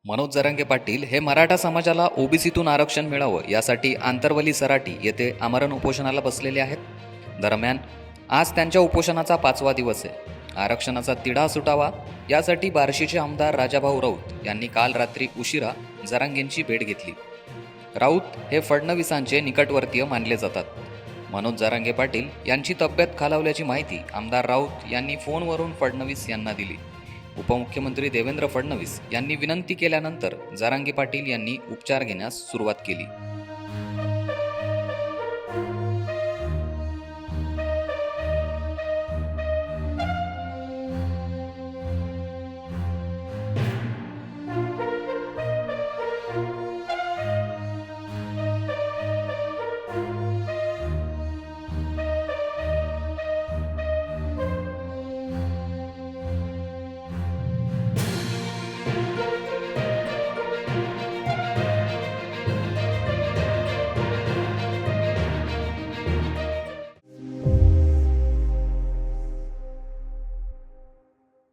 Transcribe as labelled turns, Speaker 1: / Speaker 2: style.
Speaker 1: मनोज जरांगे पाटील हे मराठा समाजाला ओबीसीतून आरक्षण मिळावं यासाठी आंतरवली सराटी येथे आमरण उपोषणाला बसलेले आहेत। दरम्यान आज त्यांच्या उपोषणाचा 5वा दिवस आहे। आरक्षणाचा तिढा सुटावा यासाठी बार्शीचे आमदार राजाभाऊ राऊत यांनी काल रात्री उशिरा जरांगेंची भेट घेतली। राऊत हे फडणवीसांचे निकटवर्तीय मानले जातात। मनोज जरांगे पाटील यांची तब्येत खालावल्याची माहिती आमदार राऊत यांनी फोनवरून फडणवीस यांना दिली। उपमुख्यमंत्री देवेंद्र फडणवीस यांनी विनंती केल्यानंतर जरांगे पाटील यांनी उपचार घेण्यास सुरुवात केली।